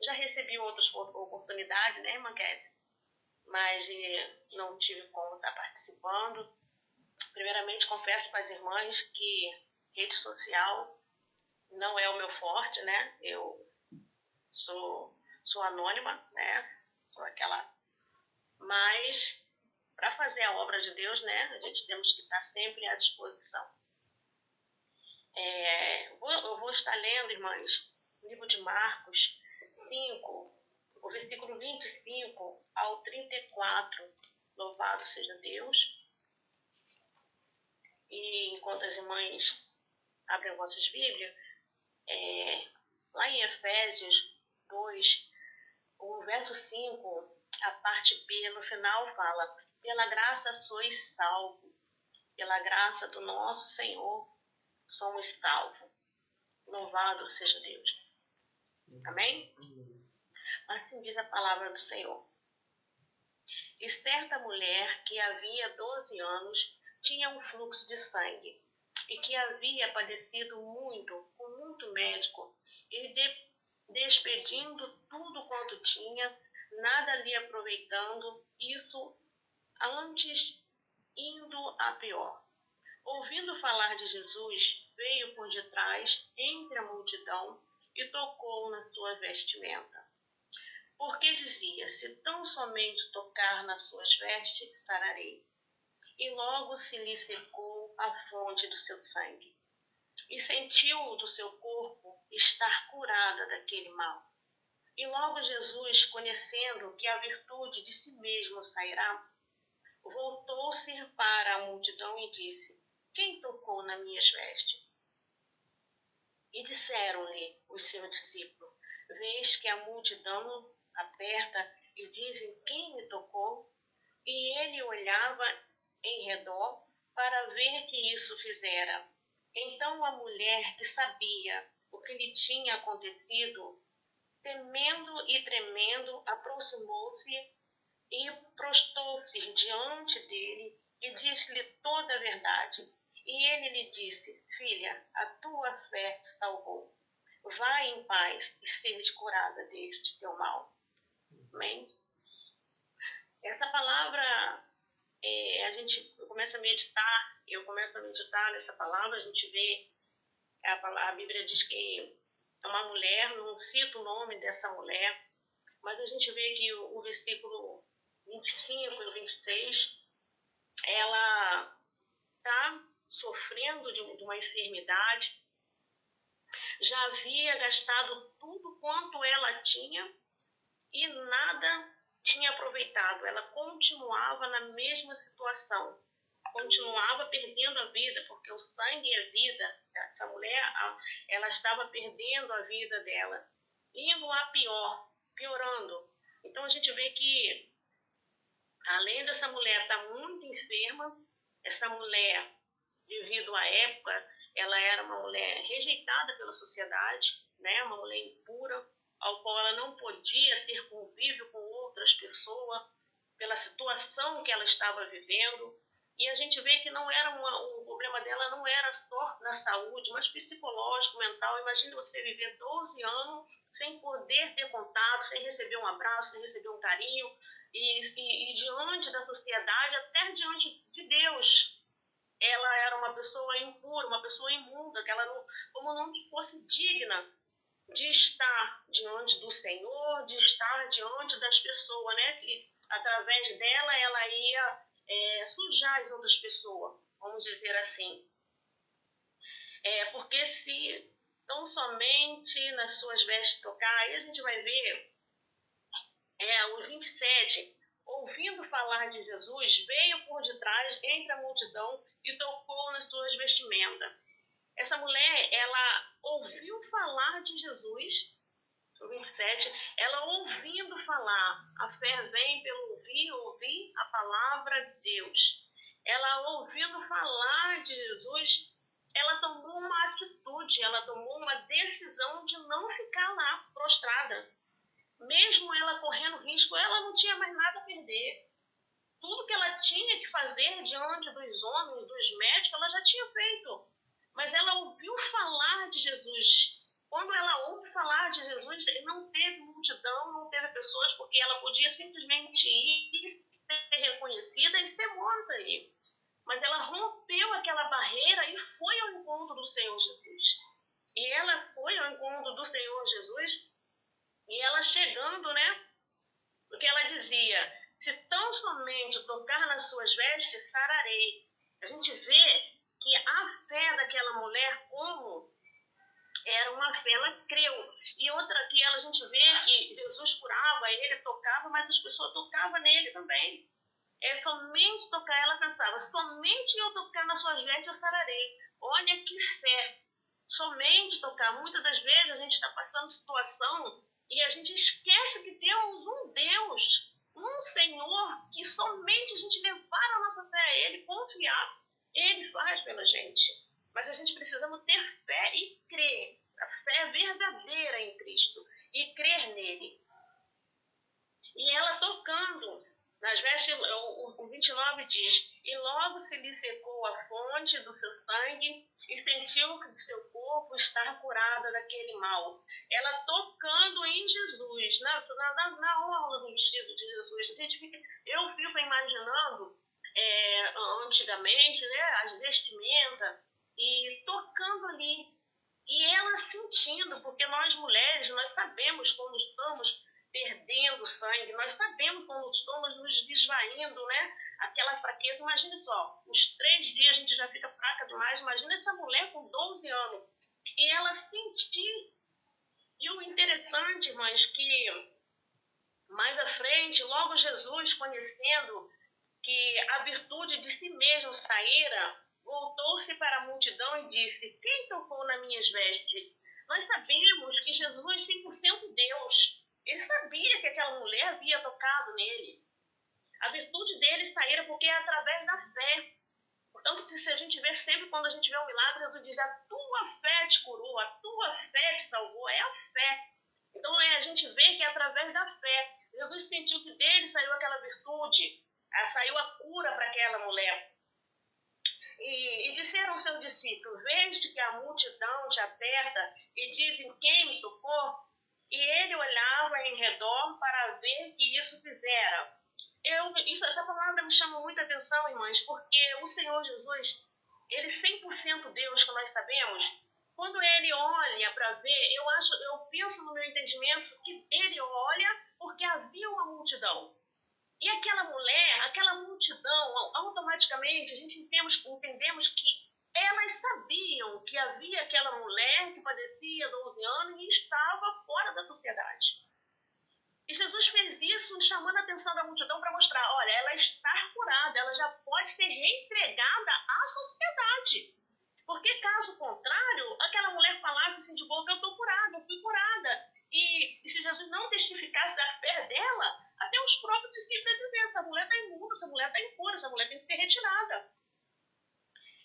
Já recebi outras oportunidades, né, irmã Kézia? Mas não tive como estar participando. Primeiramente, confesso para as irmãs que rede social não é o meu forte, né? Eu sou anônima, né? Sou aquela... Mas, para fazer a obra de Deus, né? A gente temos que estar sempre à disposição. Eu vou estar lendo, irmãs, o livro de Marcos 5, o versículo 25 ao 34. Louvado seja Deus. E enquanto as irmãs abrem vossas Bíblias, lá em Efésios 2, o verso 5, a parte B, no final fala: pela graça sois salvos, pela graça do nosso Senhor somos salvos. Louvado seja Deus. Amém? Assim diz a palavra do Senhor. E certa mulher que havia 12 anos tinha um fluxo de sangue, e que havia padecido muito, com muito médico, e despedindo tudo quanto tinha, nada lhe aproveitando, isso antes indo a pior. Ouvindo falar de Jesus, veio por detrás, entre a multidão, e tocou na sua vestimenta. Porque dizia: se tão somente tocar nas suas vestes, sararei. E logo se lhe secou a fonte do seu sangue, e sentiu do seu corpo estar curada daquele mal. E logo Jesus, conhecendo que a virtude de si mesmo sairá, voltou-se para a multidão e disse: quem tocou nas minhas vestes? E disseram-lhe os seus discípulos: vês que a multidão aperta e dizem: quem me tocou? E ele olhava em redor para ver que isso fizera. Então a mulher, que sabia o que lhe tinha acontecido, temendo e tremendo, aproximou-se e prostou-se diante dele e disse-lhe toda a verdade. E ele lhe disse: filha, a tua fé te salvou. Vai em paz e seja curada deste teu mal. Amém? Essa palavra, a gente começa a meditar, eu começo a meditar nessa palavra, a gente vê, a Bíblia diz que é uma mulher, não cita o nome dessa mulher, mas a gente vê que o versículo 25 e 26, ela está sofrendo de uma enfermidade, já havia gastado tudo quanto ela tinha e nada tinha aproveitado. Ela continuava na mesma situação, continuava perdendo a vida, porque o sangue é vida. Essa mulher, ela estava perdendo a vida dela, indo a pior, piorando. Então a gente vê que, além dessa mulher estar muito enferma, essa mulher, devido à época, ela era uma mulher rejeitada pela sociedade, né? Uma mulher impura, ao qual ela não podia ter convívio com outras pessoas, pela situação que ela estava vivendo. E a gente vê que não era o problema dela não era só na saúde, mas psicológico, mental. Imagina você viver 12 anos sem poder ter contato, sem receber um abraço, sem receber um carinho, e diante da sociedade, até diante de Deus, ela era uma pessoa impura, uma pessoa imunda, que ela não, como não fosse digna de estar diante do Senhor, de estar diante das pessoas, né? Que através dela ela ia sujar as outras pessoas, vamos dizer assim. Porque se tão somente nas suas vestes tocar, aí a gente vai ver o 27, ouvindo falar de Jesus, veio por detrás entre a multidão e tocou nas suas vestimentas. Essa mulher, ela ouviu falar de Jesus, o 27, ela ouvindo falar, a fé vem pelo ouvir a palavra de Deus. Ela ouvindo falar de Jesus, ela tomou uma atitude, ela tomou uma decisão de não ficar lá prostrada. Mesmo ela correndo risco, ela não tinha mais nada a perder. Tudo que ela tinha que fazer diante dos homens, dos médicos, ela já tinha feito. Mas ela ouviu falar de Jesus. Quando ela ouve falar de Jesus, não teve multidão, não teve pessoas, porque ela podia simplesmente ir, ser reconhecida e ser morta ali. Mas ela rompeu aquela barreira e foi ao encontro do Senhor Jesus. E ela foi ao encontro do Senhor Jesus, e ela chegando, né? Porque ela dizia, se tão somente tocar nas suas vestes, sararei. A gente vê que a fé daquela mulher, como era uma fé, ela creu. E outra que a gente vê que Jesus curava, ele tocava, mas as pessoas tocavam nele também. É somente tocar, ela pensava, somente eu tocar nas suas vestes eu sararei. Olha que fé. Somente tocar. Muitas das vezes a gente está passando situação e a gente esquece que temos um Deus, um Senhor, que somente a gente levar a nossa fé a Ele, confiar, Ele faz pela gente. Mas a gente precisamos ter fé e crer. A fé verdadeira em Cristo e crer nele. E ela tocando nas vestes, o 29 diz, e logo se lhe secou a fonte do seu sangue e sentiu que seu corpo estava curado daquele mal. Ela tocando em Jesus, na orla do vestido de Jesus. Eu fico imaginando antigamente, né, as vestimentas, e tocando ali. E ela sentindo, porque nós mulheres, nós sabemos como estamos perdendo sangue, nós sabemos como estamos nos desvaindo, né? Aquela fraqueza, imagine só, uns 3 dias a gente já fica fraca demais, imagina essa mulher com 12 anos. E ela sentiu. E o interessante, irmãs, que mais à frente, logo Jesus, conhecendo que a virtude de si mesmo saíra, voltou-se para a multidão e disse, quem tocou nas minhas vestes? Nós sabemos que Jesus é 100% Deus. Ele sabia que aquela mulher havia tocado nele. A virtude dele saíra porque é através da fé. Portanto, se a gente vê sempre, quando a gente vê um milagre, Jesus diz, a tua fé te curou, a tua fé te salvou, é a fé. Então, a gente vê que é através da fé. Jesus sentiu que dele saiu aquela virtude, saiu a cura para aquela mulher. E disseram aos seus discípulos, vês que a multidão te aperta e dizem quem me tocou? E ele olhava em redor para ver que isso fizera. Essa palavra me chama muita atenção, irmãs, porque o Senhor Jesus, ele 100% Deus, que nós sabemos, quando ele olha para ver, eu penso no meu entendimento que ele olha porque havia uma multidão. E aquela mulher, aquela multidão, automaticamente a gente entendemos que elas sabiam que havia aquela mulher que padecia 12 anos e estava fora da sociedade. E Jesus fez isso chamando a atenção da multidão para mostrar, olha, ela está curada, ela já pode ser reentregada à sociedade. Porque caso contrário, aquela mulher falasse assim de boca, eu estou curada, eu fui curada. E se Jesus não testificasse da fé dela, até os próprios discípulos diziam, essa mulher está imunda, essa mulher está impura, essa mulher tem que ser retirada.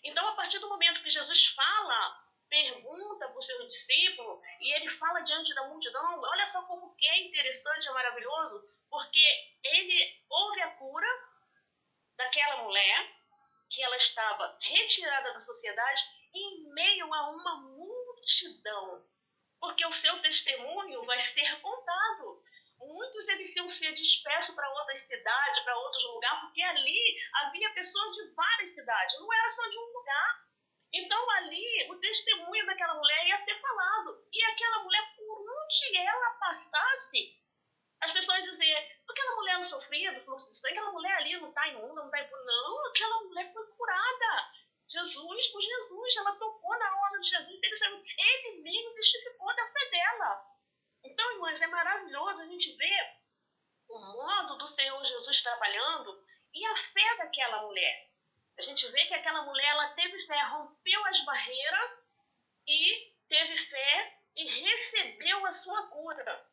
Então, a partir do momento que Jesus fala, pergunta para o seu discípulo, e ele fala diante da multidão, olha só como que é interessante, é maravilhoso, porque ele houve a cura daquela mulher, que ela estava retirada da sociedade em meio a uma multidão. Porque o seu testemunho vai ser contado. Muitos eles iam ser dispersos para outras cidades, para outros lugares, porque ali havia pessoas de várias cidades, não era só de um lugar. Então ali o testemunho daquela mulher ia ser falado. E aquela mulher, por onde ela passasse, as pessoas diziam, aquela mulher não sofria do fluxo de sangue, aquela mulher ali não está imunda, não está impura. Não, aquela mulher foi curada. Por Jesus, ela tocou na hora de Jesus, ele mesmo testificou da fé dela. Então, irmãs, é maravilhoso a gente ver o modo do Senhor Jesus trabalhando e a fé daquela mulher. A gente vê que aquela mulher, ela teve fé, rompeu as barreiras e teve fé e recebeu a sua cura.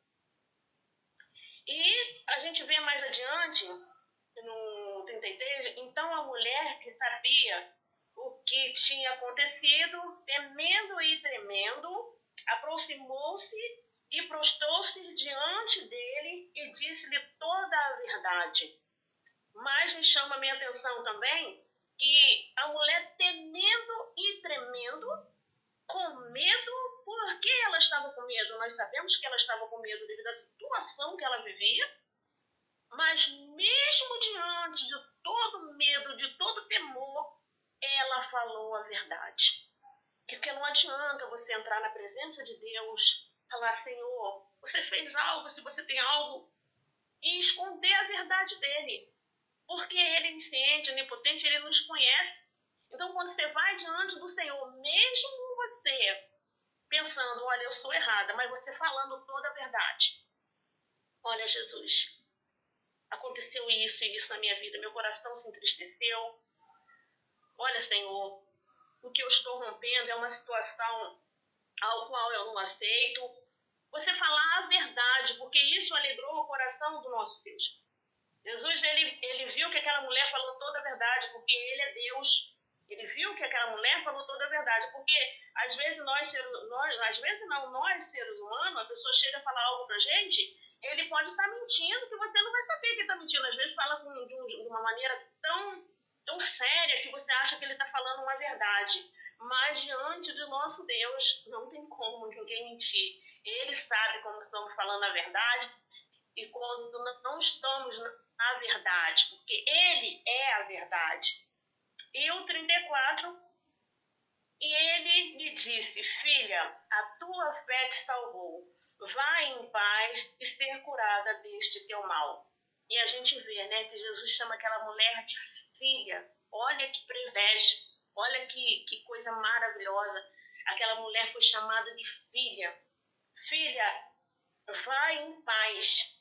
E a gente vê mais adiante, no 33, então a mulher que sabia o que tinha acontecido, temendo e tremendo, aproximou-se e prostrou-se diante dele e disse-lhe toda a verdade. Mas me chama a minha atenção também que a mulher temendo e tremendo, com medo, por Por que ela estava com medo? Nós sabemos que ela estava com medo devido à situação que ela vivia, mas mesmo diante de todo medo, de todo temor, ela falou a verdade. Porque não adianta você entrar na presença de Deus, falar, Senhor, você fez algo, se você tem algo, e esconder a verdade dele. Porque ele é onisciente, onipotente, ele nos conhece. Então, quando você vai diante do Senhor, mesmo você pensando, olha, eu sou errada, mas você falando toda a verdade. Olha, Jesus, aconteceu isso e isso na minha vida, meu coração se entristeceu. Olha, Senhor, o que eu estou rompendo é uma situação ao qual eu não aceito. Você falar a verdade, porque isso alegrou o coração do nosso Deus. Jesus, ele viu que aquela mulher falou toda a verdade, porque ele é Deus. Ele viu que aquela mulher falou toda a verdade, porque às vezes nós seres humanos, a pessoa chega a falar algo pra gente, ele pode estar mentindo, que você não vai saber que ele está mentindo. Às vezes fala de uma maneira tão séria que você acha que ele está falando uma verdade. Mas diante de nosso Deus, não tem como ninguém mentir. Ele sabe quando estamos falando a verdade e quando não estamos na verdade, porque ele é a verdade. E o 34, e ele lhe disse, filha, a tua fé te salvou, vai em paz e ser curada deste teu mal. E a gente vê, né, que Jesus chama aquela mulher de filha. Olha que privilégio, olha que coisa maravilhosa. Aquela mulher foi chamada de filha. Filha, vai em paz.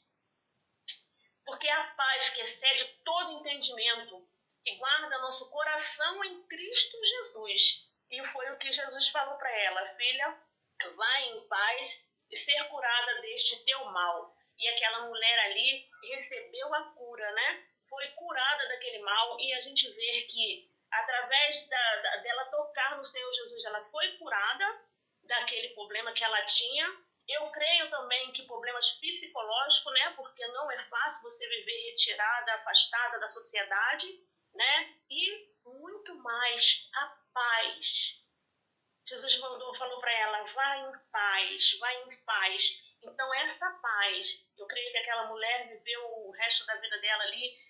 Porque a paz que excede todo entendimento, que guarda nosso coração em Cristo Jesus. E foi o que Jesus falou para ela, filha, vai em paz e ser curada deste teu mal. E aquela mulher ali recebeu a cura, né? Foi curada daquele mal e a gente vê que através dela tocar no Senhor Jesus, ela foi curada daquele problema que ela tinha. Eu creio também que problemas psicológicos, né? Porque não é fácil você viver retirada, afastada da sociedade, né? E muito mais a paz. Jesus falou para ela, vai em paz, vai em paz. Então essa paz, eu creio que aquela mulher viveu o resto da vida dela ali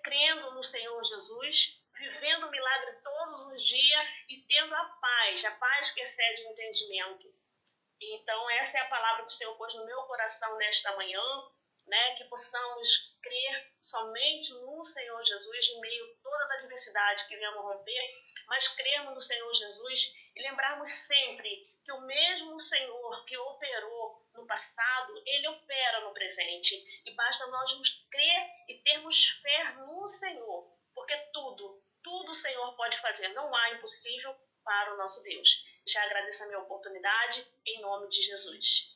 crendo no Senhor Jesus, vivendo o milagre todos os dias e tendo a paz que excede o entendimento. Então, essa é a palavra que o Senhor pôs no meu coração nesta manhã, né? Que possamos crer somente no Senhor Jesus, em meio a todas as adversidades que venham romper, mas crermos no Senhor Jesus e lembrarmos sempre que o mesmo Senhor que operou no passado, Ele opera no presente. E basta nós crer e termos fé no Senhor, porque tudo o Senhor pode fazer, não há impossível para o nosso Deus. Já agradeço a minha oportunidade, em nome de Jesus.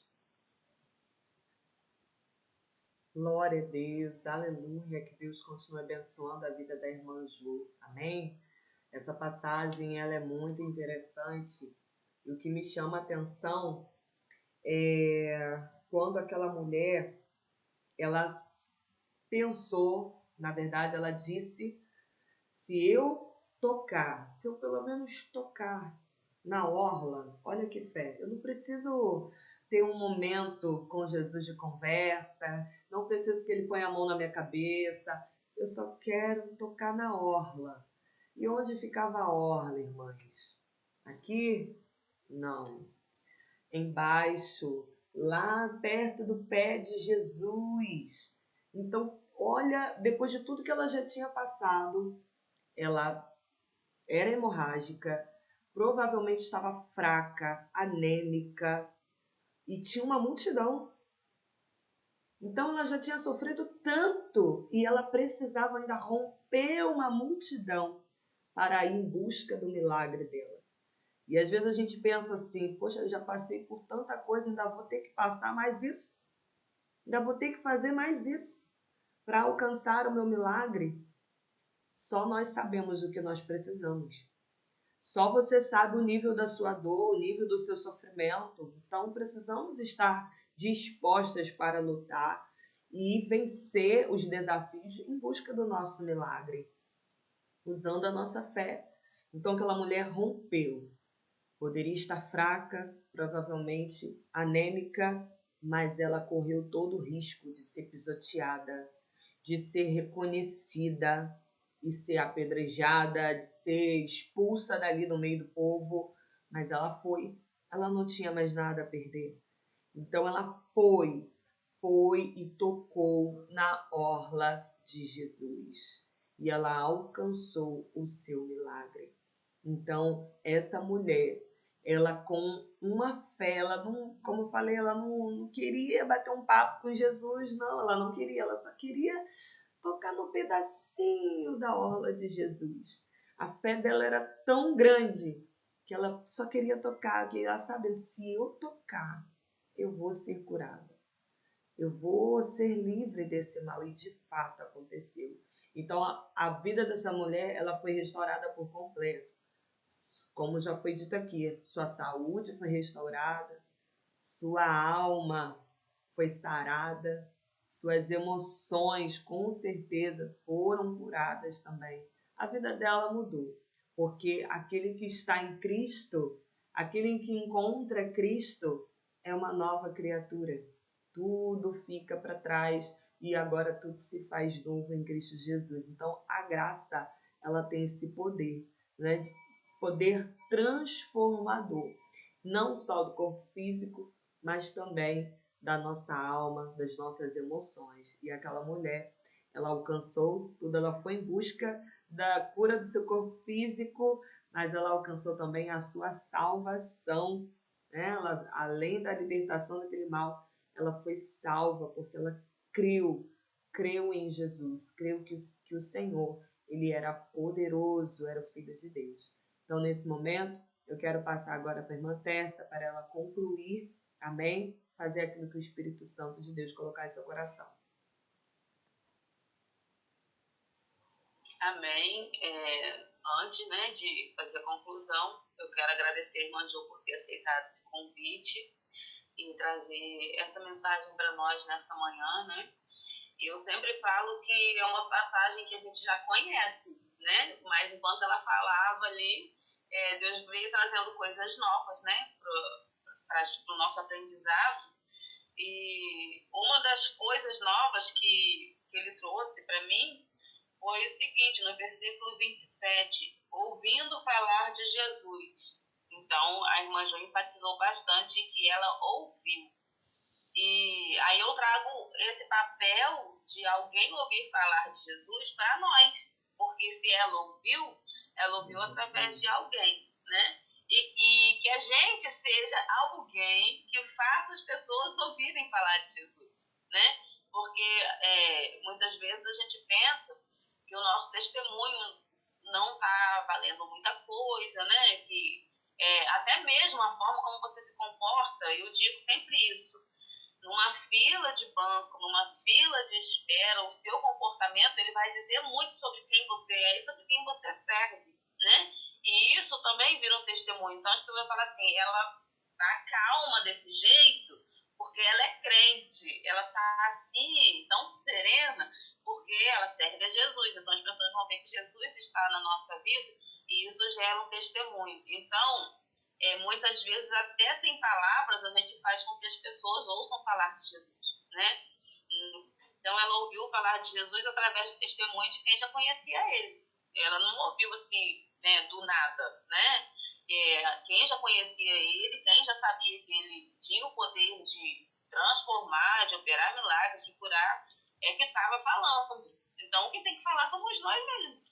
Glória a Deus, aleluia, que Deus continue abençoando a vida da irmã Ju, amém? Essa passagem, ela é muito interessante, e o que me chama a atenção é quando aquela mulher, ela pensou, na verdade ela disse, se eu pelo menos tocar na orla, olha que fé, eu não preciso ter um momento com Jesus de conversa, não preciso que ele ponha a mão na minha cabeça, eu só quero tocar na orla. E onde ficava a orla, irmãs? Aqui? Não. Embaixo, lá perto do pé de Jesus. Então, olha, depois de tudo que ela já tinha passado, ela era hemorrágica, provavelmente estava fraca, anêmica e tinha uma multidão. Então ela já tinha sofrido tanto e ela precisava ainda romper uma multidão para ir em busca do milagre dela. E às vezes a gente pensa assim, poxa, eu já passei por tanta coisa, ainda vou ter que passar mais isso. Ainda vou ter que fazer mais isso para alcançar o meu milagre. Só nós sabemos o que nós precisamos. Só você sabe o nível da sua dor, o nível do seu sofrimento. Então precisamos estar dispostas para lutar e vencer os desafios em busca do nosso milagre, usando a nossa fé. Então aquela mulher rompeu. Poderia estar fraca, provavelmente anêmica, mas ela correu todo o risco de ser pisoteada, de ser reconhecida e ser apedrejada, de ser expulsa dali no meio do povo, mas ela foi. Ela não tinha mais nada a perder. Então ela foi e tocou na orla de Jesus. E ela alcançou o seu milagre. Então, essa mulher, ela com uma fé, ela não, como eu falei, ela não queria bater um papo com Jesus, não, ela não queria, ela só queria tocar no pedacinho da orla de Jesus. A fé dela era tão grande que ela só queria tocar, que ela sabe, se eu tocar, eu vou ser curada. Eu vou ser livre desse mal. E de fato aconteceu. Então a vida dessa mulher, ela foi restaurada por completo. Como já foi dito aqui, sua saúde foi restaurada, sua alma foi sarada, suas emoções com certeza foram curadas também. A vida dela mudou, porque aquele que está em Cristo, aquele que encontra Cristo, é uma nova criatura. Tudo fica para trás e agora tudo se faz novo em Cristo Jesus. Então a graça, ela tem esse poder, né, de poder transformador, não só do corpo físico, mas também da nossa alma, das nossas emoções. E aquela mulher, ela alcançou tudo, ela foi em busca da cura do seu corpo físico, mas ela alcançou também a sua salvação, né? Ela, além da libertação daquele mal, ela foi salva porque ela creu em Jesus, creu que o Senhor, ele era poderoso, era o Filho de Deus. Então, nesse momento, eu quero passar agora para a irmã Tessa, para ela concluir, amém? Fazer aquilo que o Espírito Santo de Deus colocar em seu coração. Amém. Antes, né, de fazer a conclusão, eu quero agradecer a irmã Jo por ter aceitado esse convite e trazer essa mensagem para nós nessa manhã, né? Eu sempre falo que é uma passagem que a gente já conhece, né? Mas enquanto ela falava ali, Deus veio trazendo coisas novas, né? Para o nosso aprendizado. E uma das coisas novas que ele trouxe para mim foi o seguinte, no versículo 27, ouvindo falar de Jesus. Então, a irmã Jo enfatizou bastante que ela ouviu. E aí eu trago esse papel de alguém ouvir falar de Jesus para nós, porque se ela ouviu através de alguém, né? E que a gente seja alguém que faça as pessoas ouvirem falar de Jesus, né? Porque muitas vezes a gente pensa que o nosso testemunho não está valendo muita coisa, né? Que até mesmo a forma como você se comporta, eu digo sempre isso. Numa fila de banco, numa fila de espera, o seu comportamento ele vai dizer muito sobre quem você é e sobre quem você serve, né? E isso também vira um testemunho. Então, as pessoas falam assim, ela tá calma desse jeito porque ela é crente, ela tá assim, tão serena, porque ela serve a Jesus. Então, as pessoas vão ver que Jesus está na nossa vida e isso gera um testemunho. Então, muitas vezes, até sem palavras, a gente faz com que as pessoas ouçam falar de Jesus, né? Então, ela ouviu falar de Jesus através do testemunho de quem já conhecia ele. Ela não ouviu assim, né, do nada, né? Quem já conhecia ele, quem já sabia que ele tinha o poder de transformar, de operar milagres, de curar, é que estava falando. Então, quem tem que falar somos nós mesmos.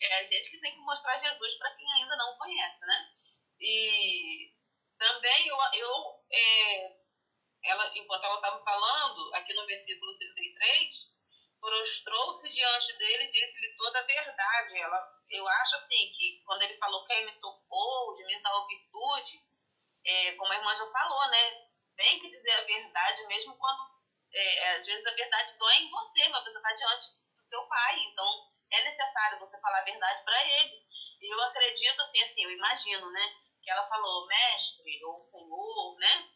É a gente que tem que mostrar Jesus para quem ainda não conhece, né? E também ela, enquanto ela estava falando, aqui no versículo 33, prostrou-se diante dele e disse-lhe toda a verdade. Eu acho assim que quando ele falou quem me tocou, de minha virtude, como a irmã já falou, né? Tem que dizer a verdade mesmo quando às vezes a verdade dói em você, mas você está diante do seu pai, então é necessário você falar a verdade para ele. E eu acredito assim, eu imagino, né? Que ela falou, mestre ou senhor, né?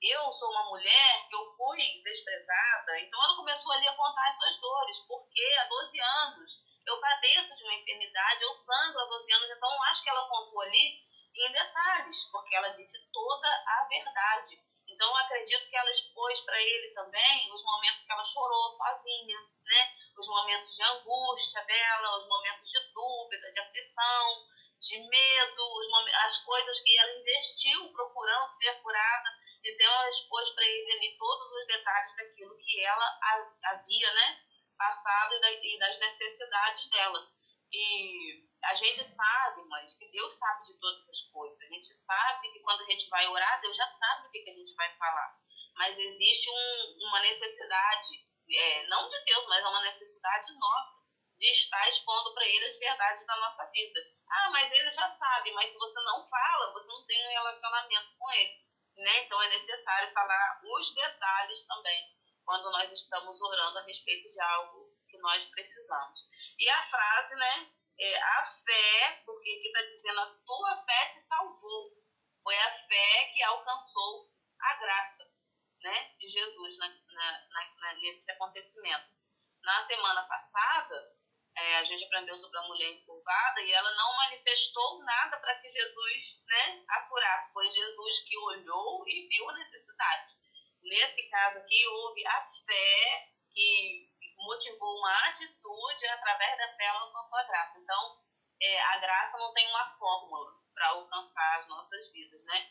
Eu sou uma mulher que eu fui desprezada. Então ela começou ali a contar as suas dores, porque há 12 anos eu padeço de uma enfermidade, eu sangro há 12 anos. Então eu acho que ela contou ali em detalhes, porque ela disse toda a verdade. Então, eu acredito que ela expôs para ele também os momentos que ela chorou sozinha, né? Os momentos de angústia dela, os momentos de dúvida, de aflição, de medo, as coisas que ela investiu procurando ser curada. Então, ela expôs para ele ali todos os detalhes daquilo que ela havia, né, passado e das necessidades dela. E a gente sabe, mas que Deus sabe de todas as coisas. A gente sabe que quando a gente vai orar, Deus já sabe o que a gente vai falar. Mas existe uma necessidade, não de Deus, mas é uma necessidade nossa de estar expondo para Ele as verdades da nossa vida. Ah, mas Ele já sabe, mas se você não fala, você não tem um relacionamento com Ele, né? Então é necessário falar os detalhes também, quando nós estamos orando a respeito de algo que nós precisamos. E a frase, né? A fé, porque aqui está dizendo, a tua fé te salvou. Foi a fé que alcançou a graça, né, de Jesus nesse acontecimento. Na semana passada, a gente aprendeu sobre a mulher encurvada e ela não manifestou nada para que Jesus, né, a curasse. Foi Jesus que olhou e viu a necessidade. Nesse caso aqui, houve a fé que motivou uma atitude, através da fé ela alcançou a graça. Então, a graça não tem uma fórmula para alcançar as nossas vidas, né?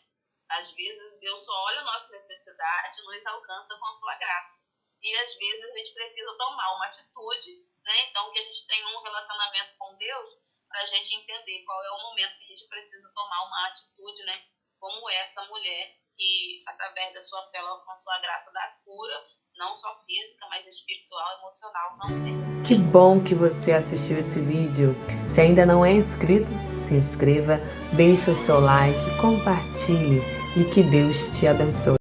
Às vezes, Deus só olha a nossa necessidade e nos alcança com a sua graça. E, às vezes, a gente precisa tomar uma atitude, né? Então, que a gente tenha um relacionamento com Deus para a gente entender qual é o momento que a gente precisa tomar uma atitude, né? Como essa mulher que, através da sua fé, ela alcançou a graça da cura, não só física, mas espiritual e emocional também. Que bom que você assistiu esse vídeo. Se ainda não é inscrito, se inscreva, deixe o seu like, compartilhe e que Deus te abençoe.